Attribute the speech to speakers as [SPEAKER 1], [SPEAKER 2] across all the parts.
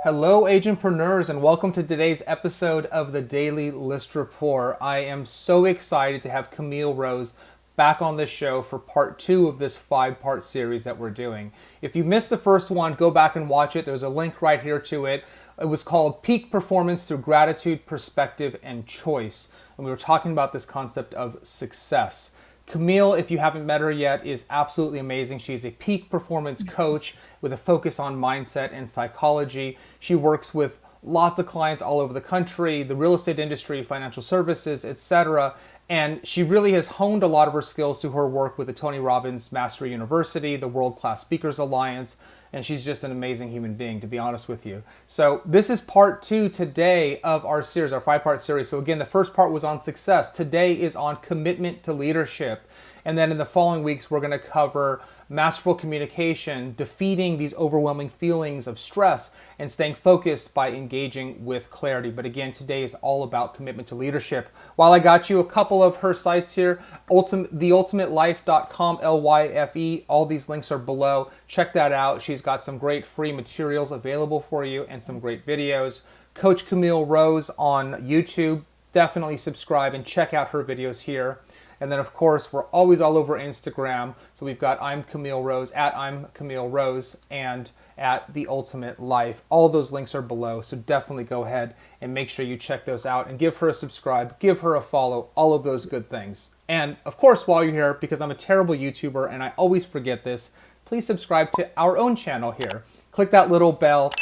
[SPEAKER 1] Hello, Agentpreneurs, and welcome to today's episode of the Daily List Report. I am so excited to have Kamille Rose back on the show for part two of this five-part series that we're doing. If you missed the first one, go back and watch it. There's a link right here to it. It was called Peak Performance Through Gratitude, Perspective, and Choice. And we were talking about this concept of success. Kamille, if you haven't met her yet, is absolutely amazing. She's a peak performance coach with a focus on mindset and psychology. She works with lots of clients all over the country, the real estate industry, financial services, etc. And she really has honed a lot of her skills through her work with the Tony Robbins Mastery University, the World Class Speakers Alliance, and she's just an amazing human being, to be honest with you. So this is part two today of our series, our five-part series. So again, the first part was on success. Today is on commitment to leadership. And then in the following weeks, we're going to cover masterful communication, defeating these overwhelming feelings of stress, and staying focused by engaging with clarity. But again, today is all about commitment to leadership. While I got you, a couple of her sites here, theultimatelyfe.com, Lyfe. All these links are below. Check that out. She's got some great free materials available for you and some great videos. Coach Kamille Rose on YouTube. Definitely subscribe and check out her videos here. And then, of course, we're always all over Instagram. So we've got I'm Kamille Rose, at I'm Kamille Rose, and at The Ultimate Life. All those links are below. So definitely go ahead and make sure you check those out and give her a subscribe, give her a follow, all of those good things. And of course, while you're here, because I'm a terrible YouTuber and I always forget this, please subscribe to our own channel here. Click that little bell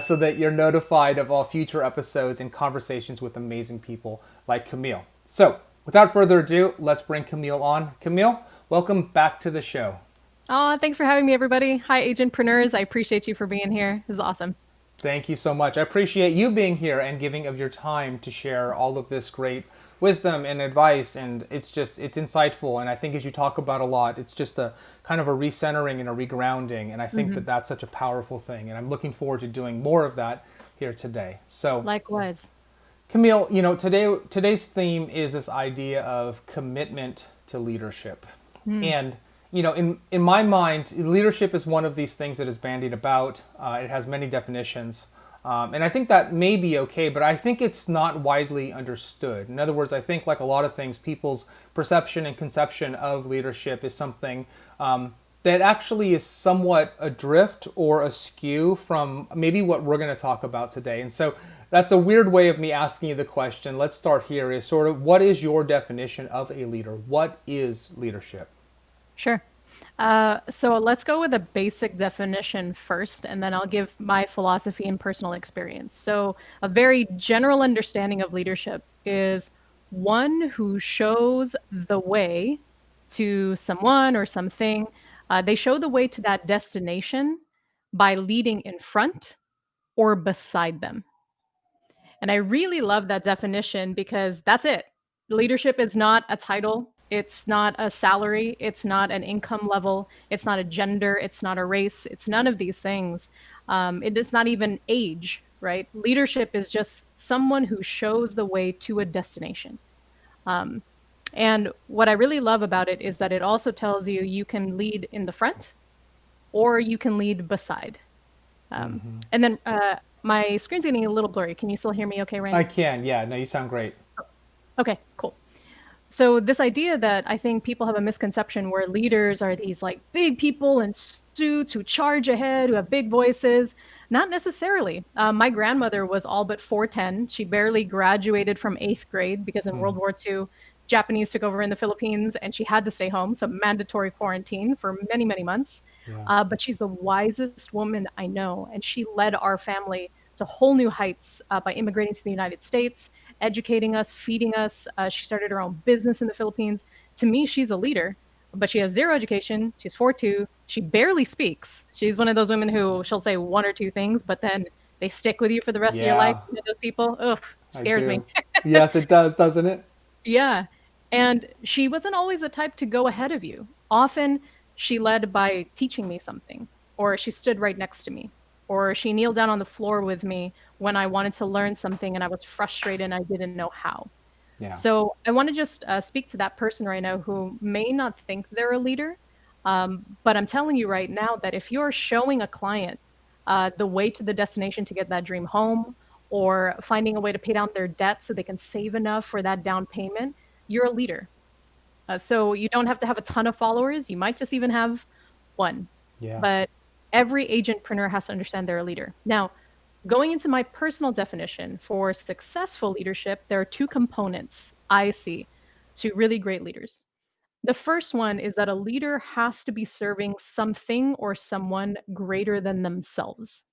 [SPEAKER 1] so that you're notified of all future episodes and conversations with amazing people like Kamille. So, without further ado, let's bring Kamille on. Kamille, welcome back to the show.
[SPEAKER 2] Oh, thanks for having me, everybody. Hi, Agentpreneurs. I appreciate you for being here. This is awesome.
[SPEAKER 1] Thank you so much. I appreciate you being here and giving of your time to share all of this great wisdom and advice. And it's insightful. And I think as you talk about a lot, it's just a kind of a recentering and a regrounding. And I think that that's such a powerful thing. And I'm looking forward to doing more of that here today. So
[SPEAKER 2] Likewise.
[SPEAKER 1] Kamille, today's theme is this idea of commitment to leadership. And in my mind, leadership is one of these things that is bandied about. It has many definitions. And I think that may be okay, but I think it's not widely understood. In other words, I think like a lot of things, people's perception and conception of leadership is something that actually is somewhat adrift or askew from maybe what we're going to talk about today. And so that's a weird way of me asking you the question. Let's start here is sort of what is your definition of a leader? What is leadership?
[SPEAKER 2] Sure. So let's go with a basic definition first, and then I'll give my philosophy and personal experience. So, a very general understanding of leadership is one who shows the way to someone or something. They show the way to that destination by leading in front or beside them. And I really love that definition because that's it. Leadership is not a title, it's not a salary, it's not an income level, it's not a gender, it's not a race, it's none of these things. It is not even age, right? Leadership is just someone who shows the way to a destination. Um, and what I really love about it is that it also tells you you can lead in the front or you can lead beside. Um,
[SPEAKER 1] Hmm.
[SPEAKER 2] and then my screen's getting a little blurry. Can you still hear me okay,
[SPEAKER 1] I
[SPEAKER 2] Ryan?
[SPEAKER 1] can. Yeah. No, you sound great.
[SPEAKER 2] Okay, cool. So this idea that I think people have a misconception where leaders are these like big people in suits who charge ahead, who have big voices. Not necessarily. My grandmother was all but 4'10". She barely graduated from eighth grade because in World
[SPEAKER 1] Hmm.
[SPEAKER 2] War II, Japanese took over in the Philippines and she had to stay home. So mandatory quarantine for many, many months.
[SPEAKER 1] Yeah.
[SPEAKER 2] But she's the wisest woman I know. And she led our family to whole new heights by immigrating to the United States, educating us, feeding us. She started her own business in the Philippines. To me, she's a leader, but she has zero education. She's 4'2". She barely speaks. She's one of those women who she'll say one or two things, but then they stick with you for the rest of your life.
[SPEAKER 1] Yeah,
[SPEAKER 2] You know, those people, ugh,
[SPEAKER 1] I
[SPEAKER 2] scares me.
[SPEAKER 1] do. Yes, it does, doesn't it?
[SPEAKER 2] Yeah. And she wasn't always the type to go ahead of you. Often she led by teaching me something, or she stood right next to me, or she kneeled down on the floor with me when I wanted to learn something and I was frustrated and I didn't know how.
[SPEAKER 1] Yeah.
[SPEAKER 2] So I want to just speak to that person right now who may not think they're a leader. But I'm telling you right now that if you're showing a client the way to the destination to get that dream home, or finding a way to pay down their debt so they can save enough for that down payment, you're a leader. So you don't have to have a ton of followers. You might just even have one.
[SPEAKER 1] Yeah.
[SPEAKER 2] But every agentpreneur has to understand they're a leader. Now, going into my personal definition for successful leadership, there are two components I see to really great leaders. The first one is that a leader has to be serving something or someone greater than themselves.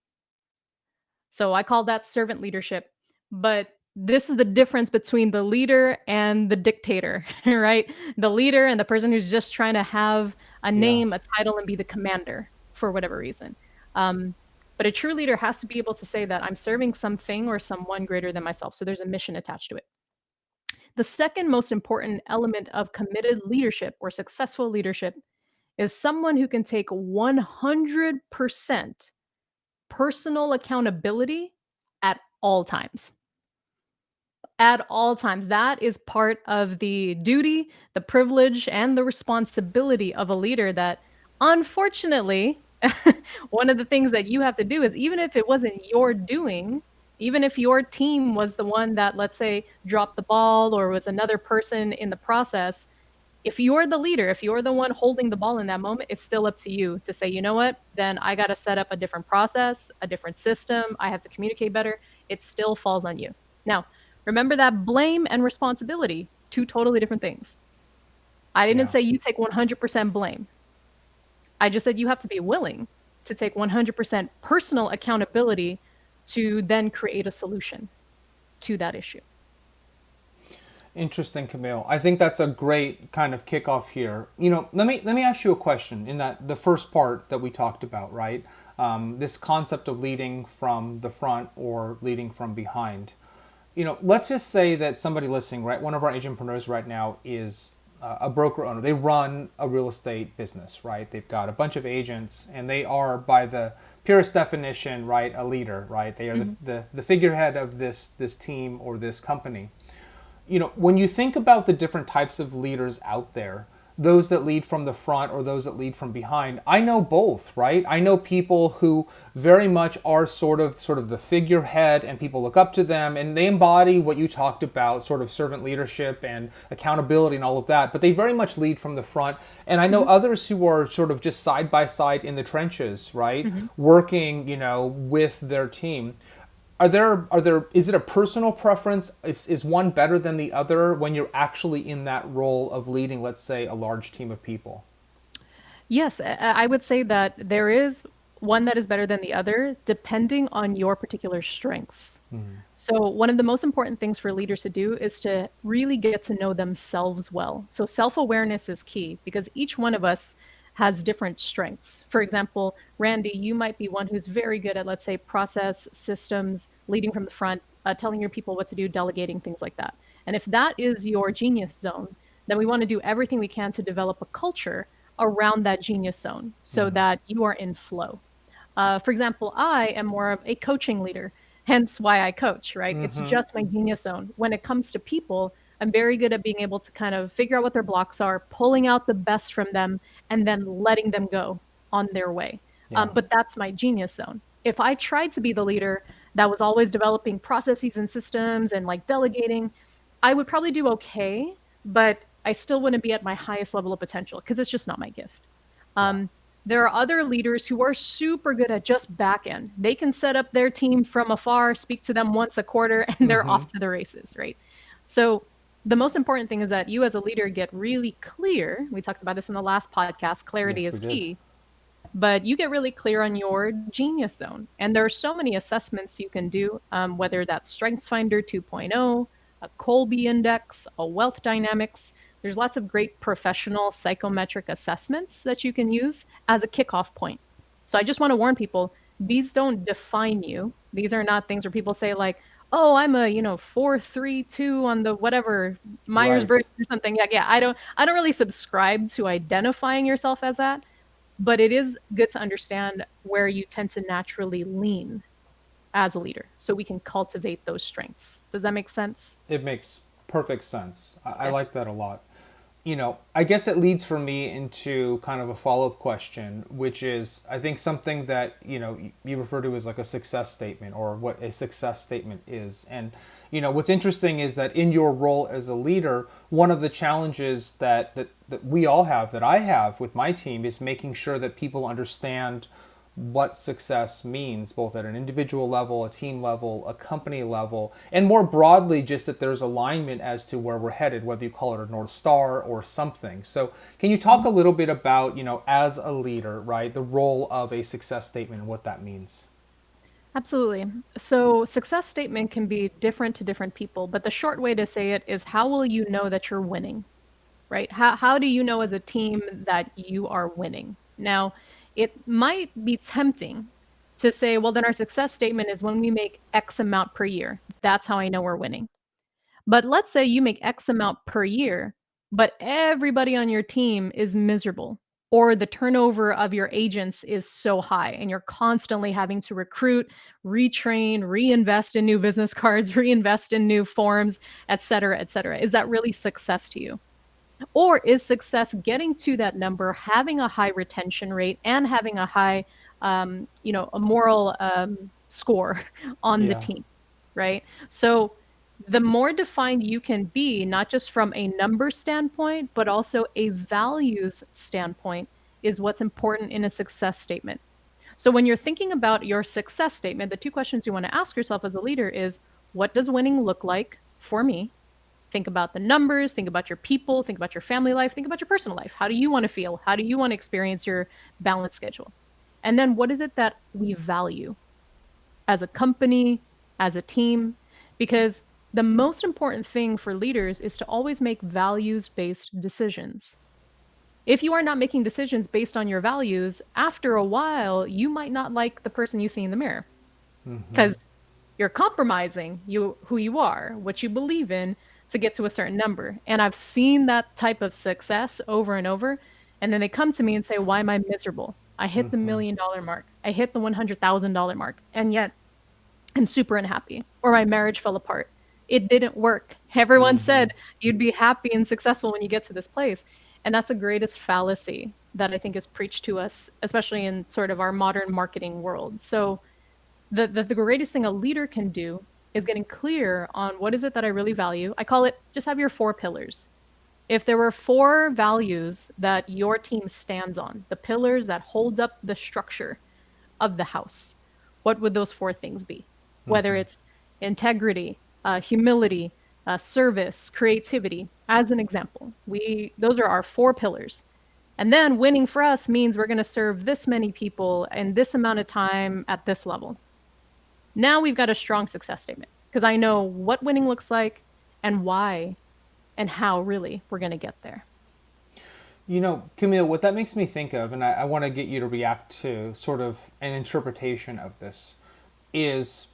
[SPEAKER 2] So I call that servant leadership. But this is the difference between the leader and the dictator, right? The leader and the person who's just trying to have a
[SPEAKER 1] Yeah.
[SPEAKER 2] name, a title, and be the commander for whatever reason. Um, but a true leader has to be able to say that I'm serving something or someone greater than myself. So there's a mission attached to it. The second most important element of committed leadership or successful leadership is someone who can take 100% personal accountability at all times. At all times. That is part of the duty, the privilege, and the responsibility of a leader that, unfortunately, one of the things that you have to do is, even if it wasn't your doing, even if your team was the one that, let's say, dropped the ball or was another person in the process, if you're the leader, if you're the one holding the ball in that moment, it's still up to you to say, you know what, then I got to set up a different process, a different system. I have to communicate better. It still falls on you. Now, remember that blame and responsibility, two totally different things. I didn't
[SPEAKER 1] Yeah.
[SPEAKER 2] say you take 100% blame. I just said you have to be willing to take 100% personal accountability to then create a solution to that issue.
[SPEAKER 1] Interesting, Camille. I think that's a great kind of kickoff here. Let me ask you a question. In that the first part that we talked about, right? This concept of leading from the front or leading from behind. Let's just say that somebody listening, right? One of our agentpreneurs right now is a broker owner. They run a real estate business, right? They've got a bunch of agents, and they are, by the purest definition, right, a leader, right? They are
[SPEAKER 2] Mm-hmm.
[SPEAKER 1] the figurehead of this team or this company. When you think about the different types of leaders out there, those that lead from the front or those that lead from behind, I know both, right? I know people who very much are sort of the figurehead, and people look up to them, and they embody what you talked about, sort of servant leadership and accountability and all of that, but they very much lead from the front. And I know
[SPEAKER 2] Mm-hmm.
[SPEAKER 1] others who are sort of just side by side in the trenches, right?
[SPEAKER 2] Mm-hmm.
[SPEAKER 1] Working, with their team. Are there is it a personal preference? Is one better than the other when you're actually in that role of leading, let's say, a large team of people?
[SPEAKER 2] Yes, I would say that there is one that is better than the other, depending on your particular strengths. So, one of the most important things for leaders to do is to really get to know themselves well. So, self awareness is key because each one of us has different strengths. For example, Randy, you might be one who's very good at, let's say, process, systems, leading from the front, telling your people what to do, delegating, things like that. And if that is your genius zone, then we want to do everything we can to develop a culture around that genius zone so that you are in flow. For example, I am more of a coaching leader, hence why I coach, right? It's
[SPEAKER 1] Mm-hmm.
[SPEAKER 2] just my genius zone. When it comes to people, I'm very good at being able to kind of figure out what their blocks are, pulling out the best from them, and then letting them go on their way.
[SPEAKER 1] Yeah.
[SPEAKER 2] But that's my genius zone. If I tried to be the leader that was always developing processes and systems and like delegating, I would probably do okay, but I still wouldn't be at my highest level of potential because it's just not my gift.
[SPEAKER 1] Yeah.
[SPEAKER 2] Um, there are other leaders who are super good at just back end. They can set up their team from afar, speak to them once a quarter, and they're
[SPEAKER 1] Mm-hmm.
[SPEAKER 2] off to the races, right? So the most important thing is that you as a leader get really clear. We talked about this in the last podcast. Clarity
[SPEAKER 1] Yes,
[SPEAKER 2] is
[SPEAKER 1] we did.
[SPEAKER 2] key, but you get really clear on your genius zone. And there are so many assessments you can do, whether that's StrengthsFinder 2.0, a Colby Index, a Wealth Dynamics. There's lots of great professional psychometric assessments that you can use as a kickoff point. So I just want to warn people, these don't define you. These are not things where people say like, "Oh, I'm a, 432 on the whatever Myers-Briggs
[SPEAKER 1] Right.
[SPEAKER 2] or something." Yeah, yeah, I don't really subscribe to identifying yourself as that, but it is good to understand where you tend to naturally lean as a leader so we can cultivate those strengths. Does that make sense?
[SPEAKER 1] It makes perfect sense. I
[SPEAKER 2] Okay.
[SPEAKER 1] like that a lot. I guess it leads for me into kind of a follow-up question, which is, I think something that, you refer to as like a success statement, or what a success statement is. And, what's interesting is that in your role as a leader, one of the challenges that we all have, that I have with my team, is making sure that people understand what success means, both at an individual level, a team level, a company level, and more broadly, just that there's alignment as to where we're headed, whether you call it a North Star or something. So, can you talk a little bit about, as a leader, right, the role of a success statement and what that means?
[SPEAKER 2] Absolutely. So, success statement can be different to different people, but the short way to say it is, how will you know that you're winning? Right? How do you know as a team that you are winning? Now, it might be tempting to say, well, then our success statement is when we make X amount per year. That's how I know we're winning. But let's say you make X amount per year, but everybody on your team is miserable, or the turnover of your agents is so high and you're constantly having to recruit, retrain, reinvest in new business cards, reinvest in new forms, et cetera, et cetera. Is that really success to you? Or is success getting to that number, having a high retention rate, and having a high, a moral score on the
[SPEAKER 1] Yeah.
[SPEAKER 2] team, right? So the more defined you can be, not just from a number standpoint, but also a values standpoint, is what's important in a success statement. So when you're thinking about your success statement, the two questions you want to ask yourself as a leader is, what does winning look like for me? Think about the numbers, think about your people, think about your family life, think about your personal life. How do you want to feel? How do you want to experience your balanced schedule? And then what is it that we value as a company, as a team? Because the most important thing for leaders is to always make values based decisions. If you are not making decisions based on your values, after a while, you might not like the person you see in the mirror because you're compromising who you are, what you believe in, to get to a certain number. And I've seen that type of success over and over. And then they come to me and say, why am I miserable? I hit the $1 million mark. I hit the $100,000 mark. And yet I'm super unhappy. Or my marriage fell apart. It didn't work. Everyone said you'd be happy and successful when you get to this place. And that's the greatest fallacy that I think is preached to us, especially in sort of our modern marketing world. So the greatest thing a leader can do is getting clear on what is it that I really value. I call it, just have your 4 pillars. If there were 4 values that your team stands on, the pillars that hold up the structure of the house, what would those 4 things be? Whether it's integrity, humility, service, creativity, as an example. Those are our 4 pillars. And then winning for us means we're going to serve this many people in this amount of time at this level. Now we've got a strong success statement because I know what winning looks like and why and how really we're going to get there.
[SPEAKER 1] Kamille, what that makes me think of, and I want to get you to react to sort of an interpretation of this, is,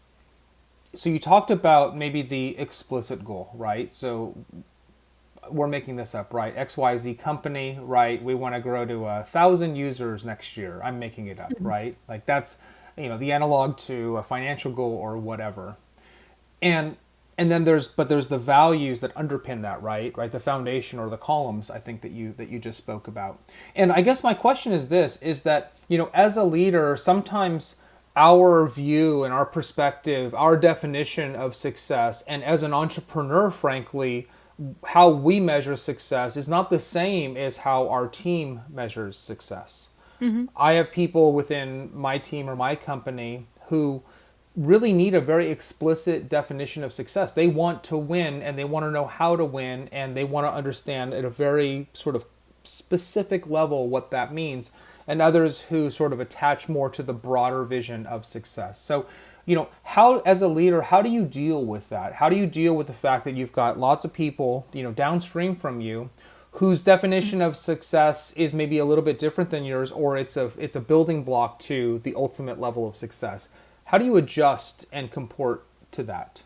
[SPEAKER 1] so you talked about maybe the explicit goal, right? So we're making this up, right? XYZ company, right? We want to grow to 1,000 users next year. I'm making it up,
[SPEAKER 2] Mhm.
[SPEAKER 1] right? Like that's, the analog to a financial goal or whatever. And then there's the values that underpin that, right, the foundation, or the columns, I think, that you just spoke about. And I guess my question is this, is that, as a leader, sometimes our view and our perspective, our definition of success, and as an entrepreneur, frankly, how we measure success is not the same as how our team measures success.
[SPEAKER 2] Mhm.
[SPEAKER 1] I have people within my team or my company who really need a very explicit definition of success. They want to win, and they want to know how to win, and they want to understand at a very sort of specific level what that means. And others who sort of attach more to the broader vision of success. So, how, as a leader, how do you deal with that? How do you deal with the fact that you've got lots of people, downstream from you, whose definition of success is maybe a little bit different than yours, or it's a building block to the ultimate level of success? How do you adjust and comport to that?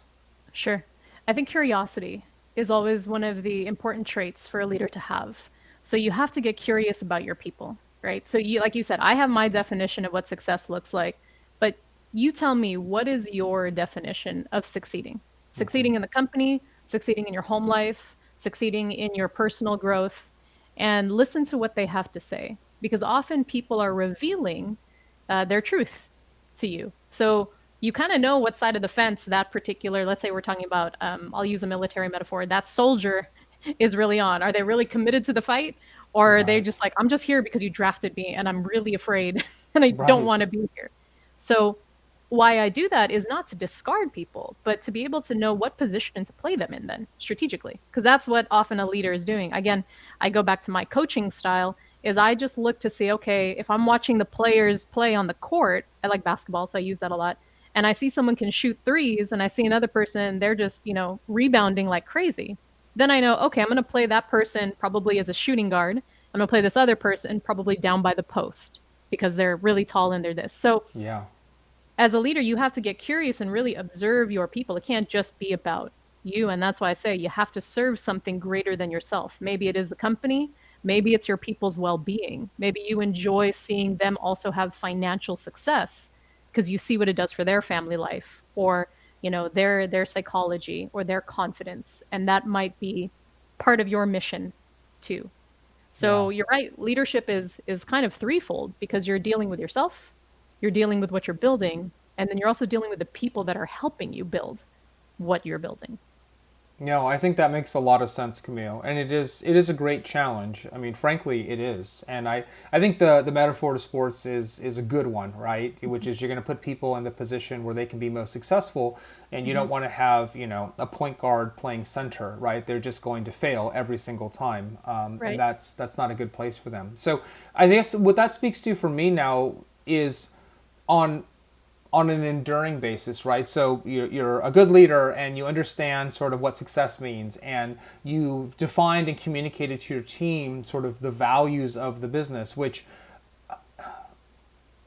[SPEAKER 2] Sure. I think curiosity is always one of the important traits for a leader to have. So you have to get curious about your people, right? So you, like you said, I have my definition of what success looks like, but you tell me, what is your definition of succeeding? Succeeding in the company, succeeding in your home life, succeeding in your personal growth. and listen to what they have to say, because often people are revealing their truth to you. So you kind of know what side of the fence that particular, let's say we're talking about, I'll use a military metaphor, that soldier is really on. Are they really committed to the fight? Or are they
[SPEAKER 1] Right.
[SPEAKER 2] just like, I'm just here because you drafted me and I'm really afraid and I don't want
[SPEAKER 1] Right.
[SPEAKER 2] to be here. So why I do that is not to discard people, but to be able to know what position to play them in then strategically. Because that's what often a leader is doing. Again, I go back to my coaching style is I just look to see, okay, if I'm watching the players play on the court, I like basketball, so I use that a lot. And I see someone can shoot threes and I see another person, they're just, rebounding like crazy. Then I know, okay, I'm going to play that person probably as a shooting guard. I'm going to play this other person probably down by the post because they're really tall and they're this. So
[SPEAKER 1] Yeah.
[SPEAKER 2] as a leader, you have to get curious and really observe your people. It can't just be about you. And that's why I say you have to serve something greater than yourself. Maybe it is the company, maybe it's your people's well being. Maybe you enjoy seeing them also have financial success because you see what it does for their family life or their psychology or their confidence, and that might be part of your mission too.
[SPEAKER 1] Yeah.
[SPEAKER 2] So you're right. Leadership is kind of threefold because you're dealing with yourself, you're dealing with what you're building, and then you're also dealing with the people that are helping you build what you're building.
[SPEAKER 1] No, I think that makes a lot of sense, Camille, and it is a great challenge. I mean, frankly, it is, and I think the metaphor to sports is a good one, right? Which is you're going to put people in the position where they can be most successful, and you
[SPEAKER 2] Mm-hmm.
[SPEAKER 1] don't want to have a point guard playing center, right? They're just going to fail every single time, and
[SPEAKER 2] Right.
[SPEAKER 1] that's not a good place for them. So I guess what that speaks to for me now is on an enduring basis, right? So you're a good leader and you understand sort of what success means, and you've defined and communicated to your team sort of the values of the business, which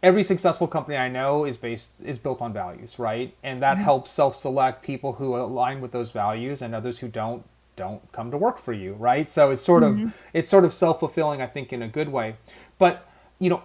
[SPEAKER 1] every successful company I know is built on values, right? And that
[SPEAKER 2] Mm-hmm.
[SPEAKER 1] helps self-select people who align with those values, and others who don't come to work for you, right? So
[SPEAKER 2] Mm-hmm.
[SPEAKER 1] it's sort of self-fulfilling, I think, in a good way. But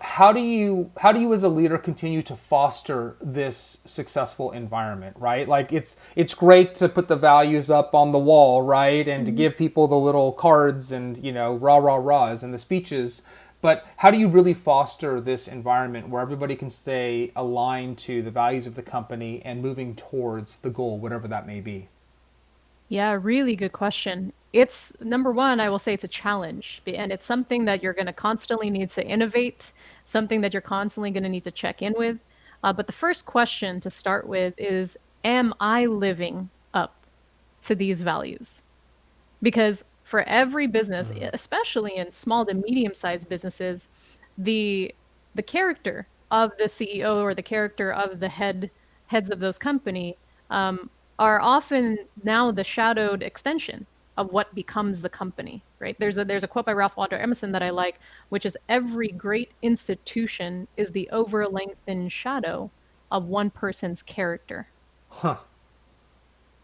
[SPEAKER 1] how do you as a leader continue to foster this successful environment, right? Like it's great to put the values up on the wall, right? And to
[SPEAKER 2] Mm-hmm.
[SPEAKER 1] give people the little cards and rah rah rahs and the speeches, but how do you really foster this environment where everybody can stay aligned to the values of the company and moving towards the goal, whatever that may be?
[SPEAKER 2] Yeah, really good question. It's number one, I will say it's a challenge, and it's something that you're going to constantly need to innovate, something that you're constantly going to need to check in with. But the first question to start with is, am I living up to these values? Because for every business, especially in small to medium-sized businesses, the the character of the CEO or the character of the heads of those company um, are often now the shadowed extension of what becomes the company, right? There's a quote by Ralph Waldo Emerson that I like, which is every great institution is the over lengthened shadow of one person's character,
[SPEAKER 1] Huh.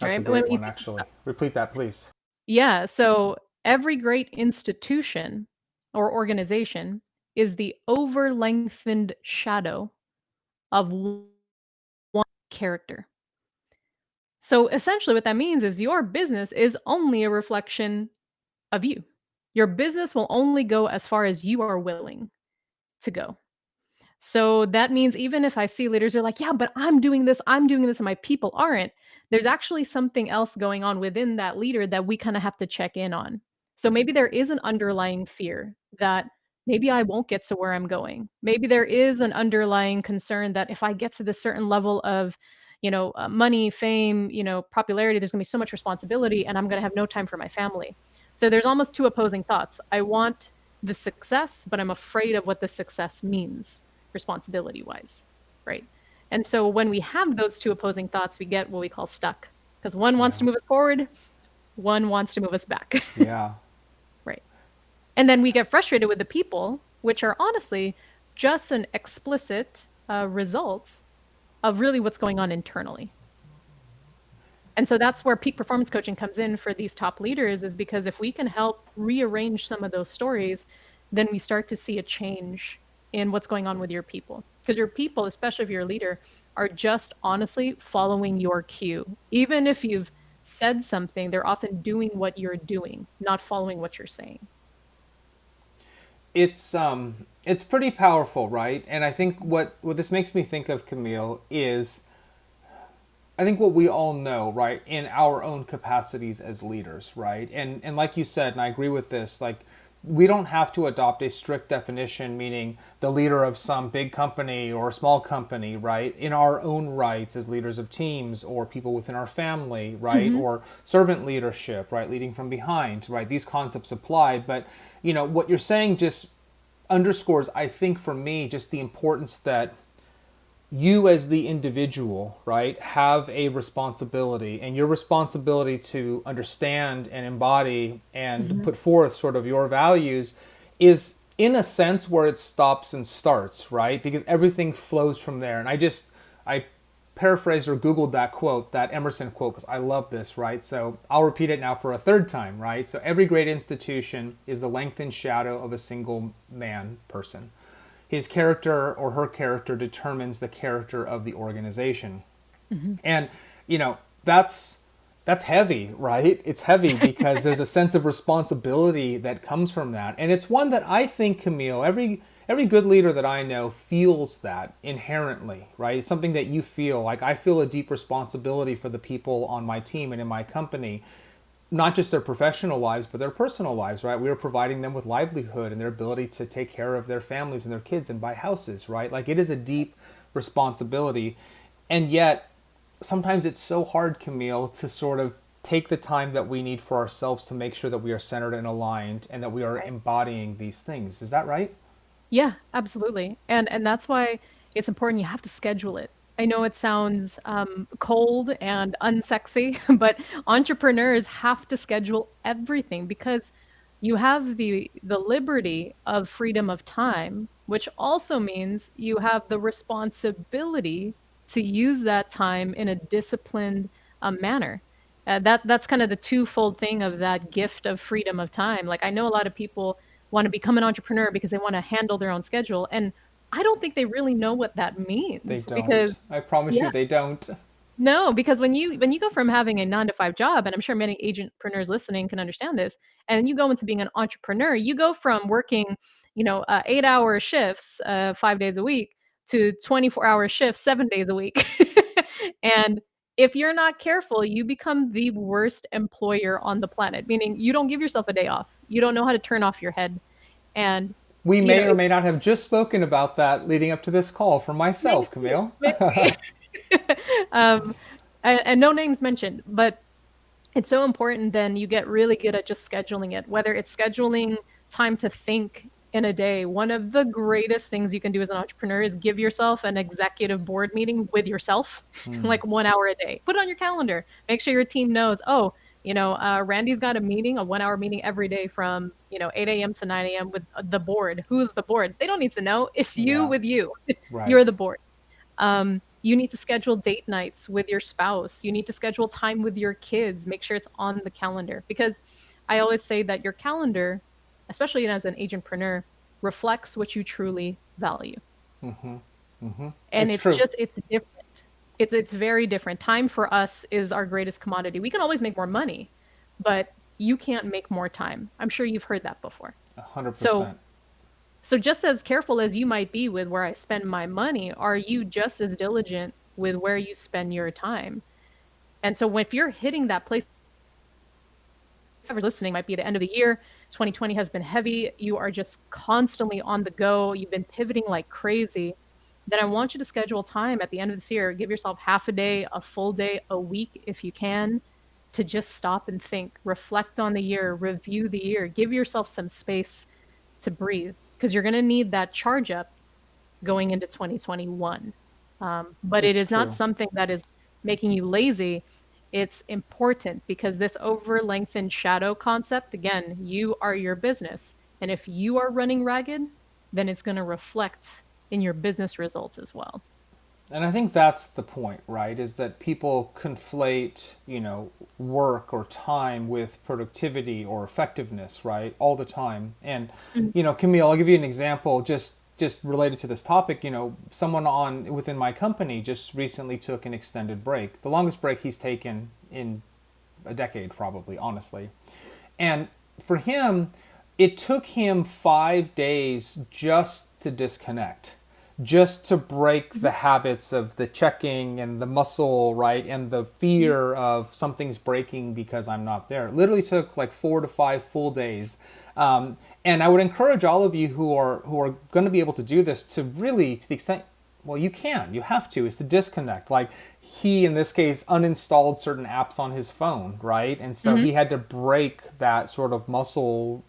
[SPEAKER 1] That's a
[SPEAKER 2] right? But when
[SPEAKER 1] great
[SPEAKER 2] you
[SPEAKER 1] one, actually. Repeat that, please.
[SPEAKER 2] Yeah, so every great institution or organization is the over lengthened shadow of one character. So essentially, what that means is your business is only a reflection of you. Your business will only go as far as you are willing to go. So that means even if I see leaders who are like, yeah, but I'm doing this, and my people aren't, there's actually something else going on within that leader that we kind of have to check in on. So maybe there is an underlying fear that maybe I won't get to where I'm going. Maybe there is an underlying concern that if I get to this certain level of, money, fame, popularity, there's going to be so much responsibility and I'm going to have no time for my family. So there's almost two opposing thoughts. I want the success, but I'm afraid of what the success means responsibility wise, right? And so when we have those two opposing thoughts, we get what we call stuck because one wants
[SPEAKER 1] Yeah.
[SPEAKER 2] to move us forward, one wants to move us back,
[SPEAKER 1] Yeah.
[SPEAKER 2] right? And then we get frustrated with the people, which are honestly just an explicit result of really what's going on internally. And so that's where peak performance coaching comes in for these top leaders, is because if we can help rearrange some of those stories, then we start to see a change in what's going on with your people. Because your people, especially if you're a leader, are just honestly following your cue. Even if you've said something, they're often doing what you're doing, not following what you're saying.
[SPEAKER 1] it's pretty powerful, right? And I think what this makes me think of, Kamille, is I think what we all know, right, in our own capacities as leaders, right? And like you said, and I agree with this, like we don't have to adopt a strict definition, meaning the leader of some big company or small company, right? In our own rights as leaders of teams or people within our family, right?
[SPEAKER 2] Hmm.
[SPEAKER 1] Or servant leadership, right? Leading from behind, right? These concepts apply. But, what you're saying just underscores, I think, for me, just the importance that you as the individual, right, have a responsibility, and your responsibility to understand and embody and
[SPEAKER 2] Hmm.
[SPEAKER 1] put forth sort of your values is in a sense where it stops and starts, right? Because everything flows from there. And I paraphrased or Googled that quote, that Emerson quote, because I love this, right? So I'll repeat it now for a third time, right? So every great institution is the lengthened shadow of a single person. His character or her character determines the character of the organization.
[SPEAKER 2] Hmm.
[SPEAKER 1] And that's heavy, right? It's heavy because there's a sense of responsibility that comes from that. And it's one that I think, Kamille, every good leader that I know feels that inherently, right? It's something that you feel. Like I feel a deep responsibility for the people on my team and in my company, not just their professional lives, but their personal lives, right? We are providing them with livelihood and their ability to take care of their families and their kids and buy houses, right? Like it is a deep responsibility. And yet, sometimes it's so hard, Kamille, to sort of take the time that we need for ourselves to make sure that we are centered and aligned and that we are
[SPEAKER 2] Right.
[SPEAKER 1] embodying these things. Is that right?
[SPEAKER 2] Yeah, absolutely. And that's why it's important you have to schedule it. I know it sounds cold and unsexy, but entrepreneurs have to schedule everything because you have the liberty of freedom of time, which also means you have the responsibility to use that time in a disciplined manner. That's kind of the twofold thing of that gift of freedom of time. Like I know a lot of people want to become an entrepreneur because they want to handle their own schedule. And I don't think they really know what that
[SPEAKER 1] They
[SPEAKER 2] means because
[SPEAKER 1] don't. I promise you,
[SPEAKER 2] yeah,
[SPEAKER 1] they don't.
[SPEAKER 2] no, because when you go from having a 9 to 5 job, and I'm sure many agentpreneurs listening can understand this, and you go into being an entrepreneur, you go from working, 8-hour shifts, 5 days a week to 24-hour shifts, 7 days a week. And if you're not careful, you become the worst employer on the planet, meaning you don't give yourself a day off. You don't know how to turn off your head. And,
[SPEAKER 1] We
[SPEAKER 2] you
[SPEAKER 1] may
[SPEAKER 2] know,
[SPEAKER 1] or may not have just spoken about that leading up to this call for myself,
[SPEAKER 2] maybe,
[SPEAKER 1] Kamille.
[SPEAKER 2] maybe. um, and no names mentioned, but it's so important then you get really good at just scheduling it, whether it's scheduling time to think in a day. One of the greatest things you can do as an entrepreneur is give yourself an executive board meeting with yourself, like 1 hour a day. Put it on your calendar. Make sure your team knows, oh, Randy's got a meeting, a 1 hour meeting every day from, 8 a.m. to 9 a.m. with the board. Who's the board? They don't need to know. It's you
[SPEAKER 1] Yeah,
[SPEAKER 2] with you. You're
[SPEAKER 1] right.
[SPEAKER 2] the board. You need to schedule date nights with your spouse. You need to schedule time with your kids. Make sure it's on the calendar because I always say that your calendar, especially as an agentpreneur, reflects what you truly value. And
[SPEAKER 1] It's true.
[SPEAKER 2] it's different. It's very different. Time for us is our greatest commodity. We can always make more money, but you can't make more time. I'm sure you've heard that before. So
[SPEAKER 1] 100%.
[SPEAKER 2] so just as careful as you might be with where I spend my money, are you just as diligent with where you spend your time? And so if you're hitting that place, whoever's listening might be the end of the year, 2020 has been heavy, you are just constantly on the go, you've been pivoting like crazy, then I want you to schedule time at the end of this year. Give yourself half a day, a full day, a week if you can, to just stop and think, reflect on the year, review the year, give yourself some space to breathe because you're going to need that charge up going into 2021. But it
[SPEAKER 1] It's
[SPEAKER 2] is not
[SPEAKER 1] true.
[SPEAKER 2] something that is making you lazy. It's important because this over lengthened shadow concept, again, you are your business. And if you are running ragged, then it's going to reflect in your business results as well.
[SPEAKER 1] And I think that's the point, right? Is that people conflate, work or time with productivity or effectiveness, right? All the time. And,
[SPEAKER 2] Mhm.
[SPEAKER 1] Camille, I'll give you an example just related to this topic. Someone on within my company just recently took an extended break, the longest break he's taken in a decade, probably, honestly. And for him, it took him 5 days just to disconnect, just to break the habits of the checking and the muscle, right? And the fear of something's breaking because I'm not there. It literally took like 4 to 5 full days. And I would encourage all of you who are going to be able to do this to really, to the extent, well, you have to, is to disconnect. Like he, in this case, uninstalled certain apps on his phone, right? And so
[SPEAKER 2] Mm-hmm.
[SPEAKER 1] he had to break that sort of muscle,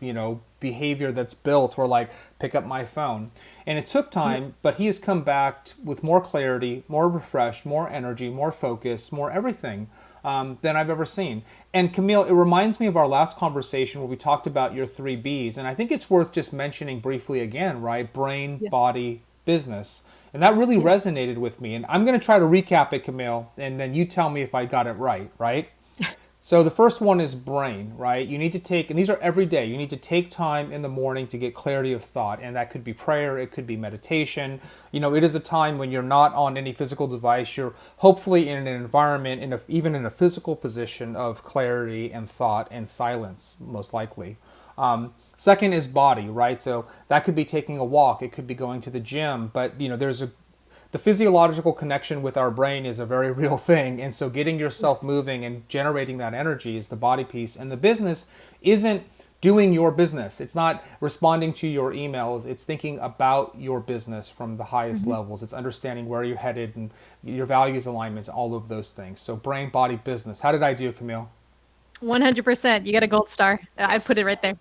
[SPEAKER 1] behavior that's built where like, pick up my phone. And it took time, but he has come back with more clarity, more refreshed, more energy, more focus, more everything than I've ever seen. And Kamille, it reminds me of our last conversation where we talked about your 3 Bs. And I think it's worth just mentioning briefly again, right? Brain,
[SPEAKER 2] Yeah.
[SPEAKER 1] body, business. And that really
[SPEAKER 2] Yeah.
[SPEAKER 1] resonated with me. And I'm going to try to recap it, Kamille, and then you tell me if I got it right, right? So the first one is brain, right? You need to take, and these are every day, you need to take time in the morning to get clarity of thought. And that could be prayer, it could be meditation. It is a time when you're not on any physical device. You're hopefully in an environment, even in a physical position of clarity and thought and silence, most likely. Second is body, right? So that could be taking a walk, it could be going to the gym, but the physiological connection with our brain is a very real thing. And so getting yourself moving and generating that energy is the body piece. And the business isn't doing your business. It's not responding to your emails. It's thinking about your business from the highest
[SPEAKER 2] Mm-hmm.
[SPEAKER 1] levels. It's understanding where you're headed and your values alignments, all of those things. So brain, body, business. How did I do, Kamille?
[SPEAKER 2] 100%. You get a gold star. I put it
[SPEAKER 1] Yes.
[SPEAKER 2] right there.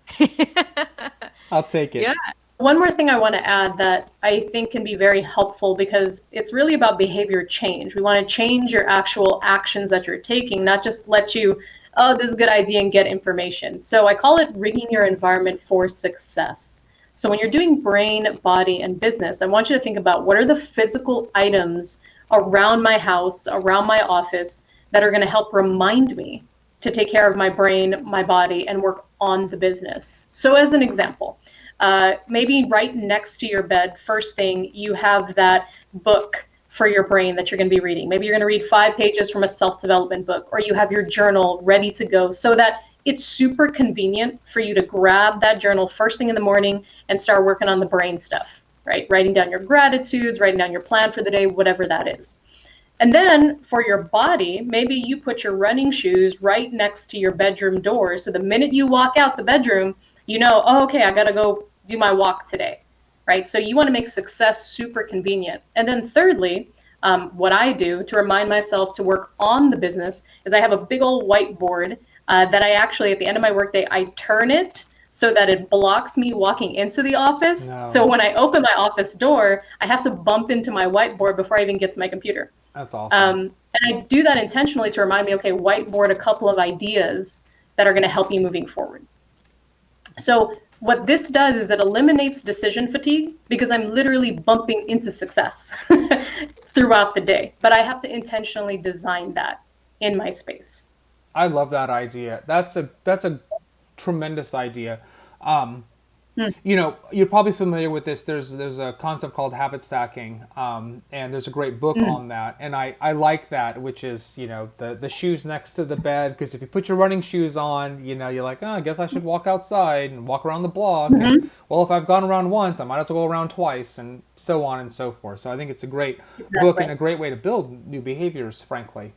[SPEAKER 1] I'll take
[SPEAKER 3] Yeah.
[SPEAKER 1] it.
[SPEAKER 3] One more thing I want to add that I think can be very helpful because it's really about behavior change. We want to change your actual actions that you're taking, not just let you, oh, this is a good idea and get information. So I call it rigging your environment for success. So when you're doing brain, body, and business, I want you to think about what are the physical items around my house, around my office that are going to help remind me to take care of my brain, my body, and work on the business. So as an example, maybe right next to your bed, first thing, you have that book for your brain that you're going to be reading. Maybe you're going to read 5 pages from a self-development book, or you have your journal ready to go so that it's super convenient for you to grab that journal first thing in the morning and start working on the brain stuff, right? Writing down your gratitudes, writing down your plan for the day, whatever that is. And then for your body, maybe you put your running shoes right next to your bedroom door. So the minute you walk out the bedroom, you know, oh, okay, I got to go do my walk today, right? So you want to make success super convenient. And then thirdly, what I do to remind myself to work on the business is I have a big old whiteboard that I actually, at the end of my workday, I turn it so that it blocks me walking into the office. So
[SPEAKER 1] No,
[SPEAKER 3] when I open my office door, I have to bump into my whiteboard before I even get to my computer.
[SPEAKER 1] that's awesome.
[SPEAKER 3] And I do that intentionally to remind me, okay, whiteboard a couple of ideas that are going to help you moving forward. So what this does is it eliminates decision fatigue because I'm literally bumping into success throughout the day. But I have to intentionally design that in my space.
[SPEAKER 1] I love that idea. That's a tremendous idea. Um,
[SPEAKER 3] Hmm.
[SPEAKER 1] You're probably familiar with this. There's a concept called habit stacking, and there's a great book
[SPEAKER 3] Mm.
[SPEAKER 1] on that. And I like that, which is the shoes next to the bed, because if you put your running shoes on, you're like, oh, I guess I should walk outside and walk around the block. And
[SPEAKER 3] Mm-hmm.
[SPEAKER 1] well, if I've gone around once, I might as well go around twice, and so on and so forth. So I think it's a great book and
[SPEAKER 3] Exactly.
[SPEAKER 1] a great way to build new behaviors, frankly.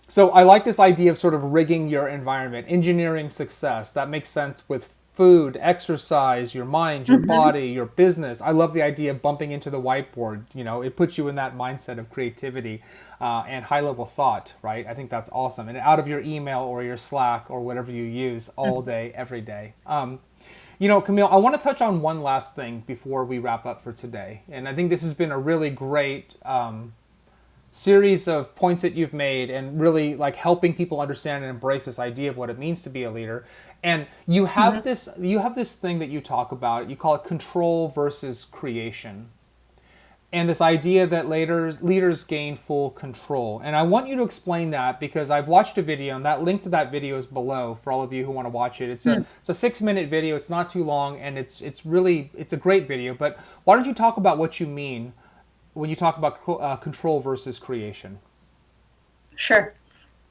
[SPEAKER 1] So I like this idea of sort of rigging your environment, engineering success. That makes sense with food, exercise, your mind, your
[SPEAKER 3] Mm-hmm.
[SPEAKER 1] body, your business. I love the idea of bumping into the whiteboard. It puts you in that mindset of creativity and high level thought, right? I think that's awesome. And out of your email or your Slack or whatever you use all day, every day. Kamille, I want to touch on one last thing before we wrap up for today. And I think this has been a really great series of points that you've made and really like helping people understand and embrace this idea of what it means to be a leader. And
[SPEAKER 3] Mm-hmm.
[SPEAKER 1] you have this thing that you talk about. You call it control versus creation. And this idea that leaders gain full control. And I want you to explain that because I've watched a video, and that link to that video is below for all of you who want to watch it. It's a 6-minute video. It's not too long, and it's a great video. But why don't you talk about what you mean when you talk about control versus creation?
[SPEAKER 3] Sure.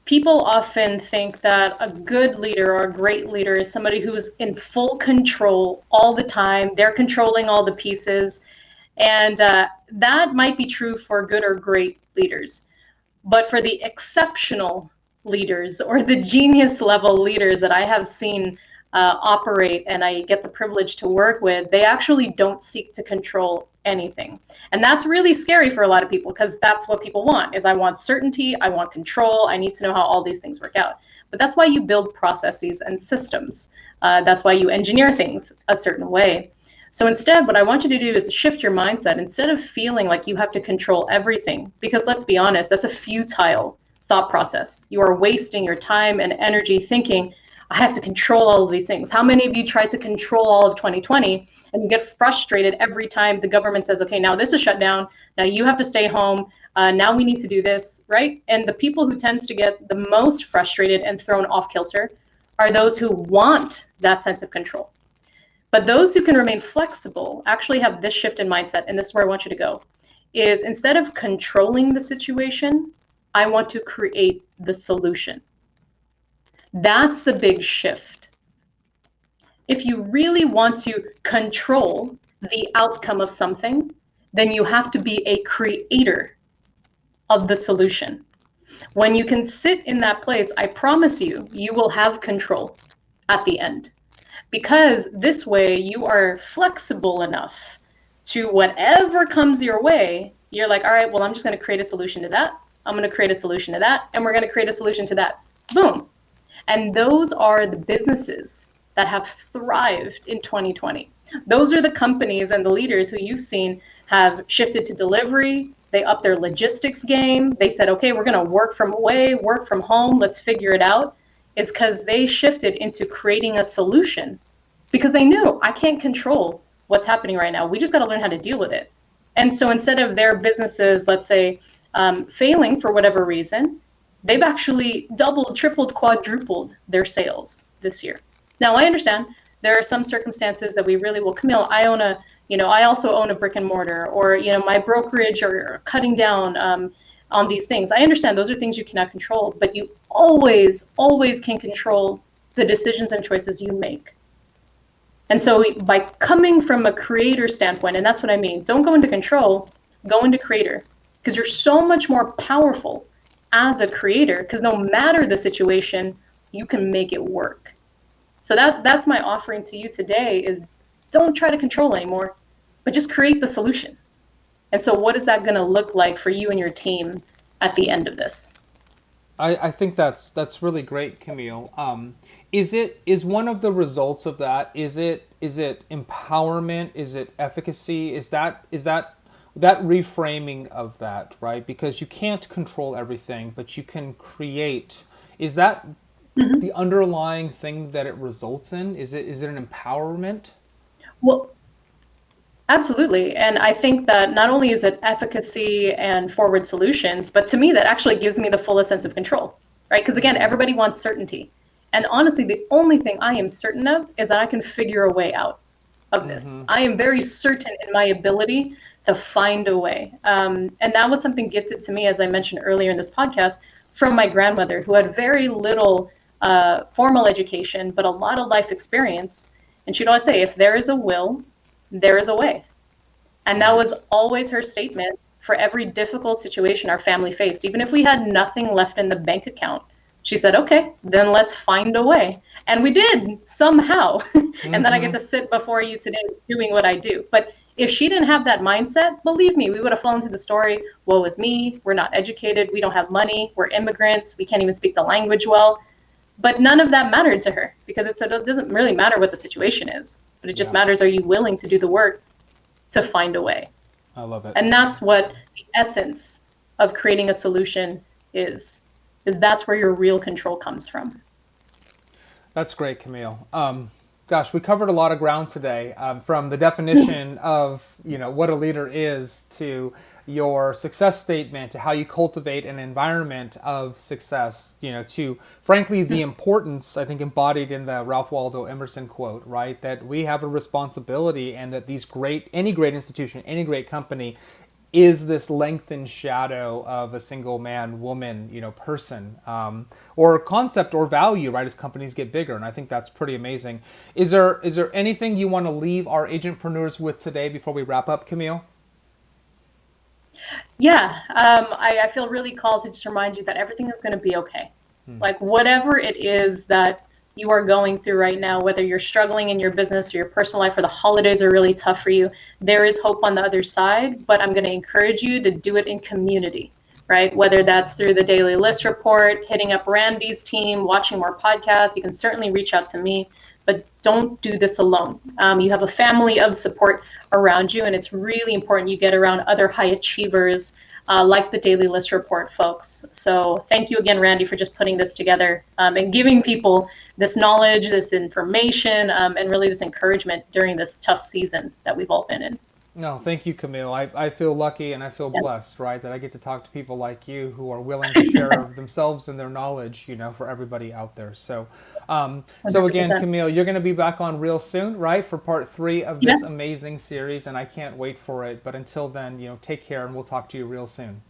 [SPEAKER 3] people often think that a good leader or a great leader is somebody who's in full control all the time. They're controlling all the pieces. And that might be true for good or great leaders. But for the exceptional leaders or the genius level leaders that I have seen operate and I get the privilege to work with, they actually don't seek to control anything. And that's really scary for a lot of people because that's what people want is I want certainty, I want control, I need to know how all these things work out. But that's why you build processes and systems. That's why you engineer things a certain way. So instead, what I want you to do is shift your mindset. Instead of feeling like you have to control everything, because let's be honest, that's a futile thought process. You are wasting your time and energy thinking, I have to control all of these things. How many of you tried to control all of 2020 and you get frustrated every time the government says, okay, now this is shut down. Now you have to stay home. Now we need to do this, right? And the people who tends to get the most frustrated and thrown off kilter are those who want that sense of control. But those who can remain flexible actually have this shift in mindset, and this is where I want you to go, is instead of controlling the situation, I want to create the solution. That's the big shift. If you really want to control the outcome of something, then you have to be a creator of the solution. When you can sit in that place, I promise you, you will have control at the end. Because this way you are flexible enough to whatever comes your way, you're like, all right, well, I'm just going to create a solution to that. I'm going to create a solution to that. And we're going to create a solution to that. Boom. And those are the businesses that have thrived in 2020. Those are the companies and the leaders who you've seen have shifted to delivery. They upped their logistics game. They said, okay, we're going to work from away, work from home. Let's figure it out. Is because they shifted into creating a solution because they knew I can't control what's happening right now. We just got to learn how to deal with it. And so instead of their businesses, let's say, failing for whatever reason, they've actually doubled, tripled, quadrupled their sales this year. Now, I understand there are some circumstances that we really will, Kamille, I also own a brick and mortar, or, my brokerage are cutting down on these things. I understand those are things you cannot control, but you always can control the decisions and choices you make. And so by coming from a creator standpoint, and that's what I mean, don't go into control, go into creator, because you're so much more powerful as a creator, because no matter the situation, you can make it work. So that's my offering to you today is don't try to control anymore, but just create the solution. And so what is that going to look like for you and your team at the end of this?
[SPEAKER 1] I think that's really great, Kamille. Is one of the results of that, is it empowerment? Is it efficacy? Is that reframing of that, right? Because you can't control everything, but you can create. Is that the underlying thing that it results in? Is it an empowerment?
[SPEAKER 3] Well, absolutely. And I think that not only is it efficacy and forward solutions, but to me, that actually gives me the fullest sense of control, right? Because again, everybody wants certainty. And honestly, the only thing I am certain of is that I can figure a way out of this. I am very certain in my ability to find a way. And that was something gifted to me, as I mentioned earlier in this podcast, from my grandmother, who had very little formal education, but a lot of life experience. And she'd always say, if there is a will, there is a way. And that was always her statement for every difficult situation our family faced. Even if we had nothing left in the bank account, she said, okay, then let's find a way. And we did somehow. And then I get to sit before you today doing what I do. But if she didn't have that mindset, believe me, we would have fallen into the story, woe is me, we're not educated, we don't have money, we're immigrants, we can't even speak the language well. But none of that mattered to her because it said it doesn't really matter what the situation is, but it just matters, are you willing to do the work to find a way?
[SPEAKER 1] I love it.
[SPEAKER 3] And that's what the essence of creating a solution is that's where your real control comes from.
[SPEAKER 1] That's great, Kamille. Gosh, we covered a lot of ground today, from the definition of what a leader is to your success statement to how you cultivate an environment of success, to frankly the importance, I think, embodied in the Ralph Waldo Emerson quote, right? That we have a responsibility and that any great institution, any great company is this lengthened shadow of a single man, woman, person, or concept or value, right? As companies get bigger, and I think that's pretty amazing. Is there anything you want to leave our agentpreneurs with today before we wrap up, Kamille?
[SPEAKER 3] Yeah, I feel really called to just remind you that everything is going to be okay. Like whatever it is that you are going through right now, whether you're struggling in your business or your personal life or the holidays are really tough for you, there is hope on the other side, but I'm going to encourage you to do it in community, right? Whether that's through the daily list report, hitting up Randy's team, watching more podcasts, you can certainly reach out to me, but don't do this alone. You have a family of support around you, and it's really important you get around other high achievers like the Daily List Report folks. So thank you again, Randy, for just putting this together and giving people this knowledge, this information, and really this encouragement during this tough season that we've all been in.
[SPEAKER 1] No, thank you, Kamille. I feel lucky and I feel blessed, right, that I get to talk to people like you who are willing to share of themselves and their knowledge, for everybody out there. So, so again,
[SPEAKER 3] 100%.
[SPEAKER 1] Kamille, you're going to be back on real soon, right, for part 3 of this amazing series, and I can't wait for it. But until then, take care, and we'll talk to you real soon.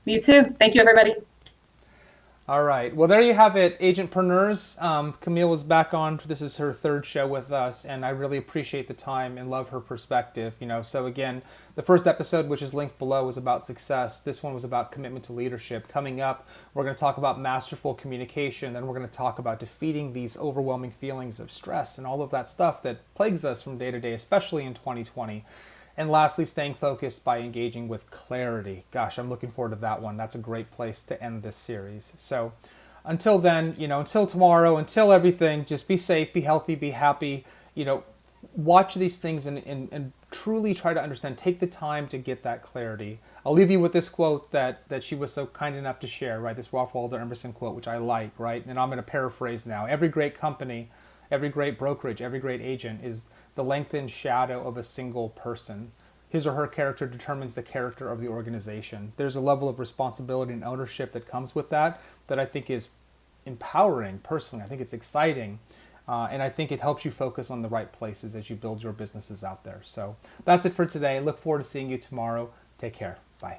[SPEAKER 3] You too. Thank you, everybody.
[SPEAKER 1] All right. Well, there you have it, Agentpreneurs. Kamille was back on. This is her 3rd show with us, and I really appreciate the time and love her perspective. So again, the first episode, which is linked below, was about success. This one was about commitment to leadership. Coming up, we're going to talk about masterful communication. Then we're going to talk about defeating these overwhelming feelings of stress and all of that stuff that plagues us from day to day, especially in 2020. And lastly, staying focused by engaging with clarity. Gosh, I'm looking forward to that one. That's a great place to end this series. So until then, until tomorrow, until everything, just be safe, be healthy, be happy. Watch these things and truly try to understand. Take the time to get that clarity. I'll leave you with this quote that she was so kind enough to share, right? This Ralph Waldo Emerson quote, which I like, right? And I'm going to paraphrase now. Every great company, every great brokerage, every great agent is the lengthened shadow of a single person. His or her character determines the character of the organization. There's a level of responsibility and ownership that comes with that I think is empowering personally. I think it's exciting. And I think it helps you focus on the right places as you build your businesses out there. So that's it for today. Look forward to seeing you tomorrow. Take care. Bye.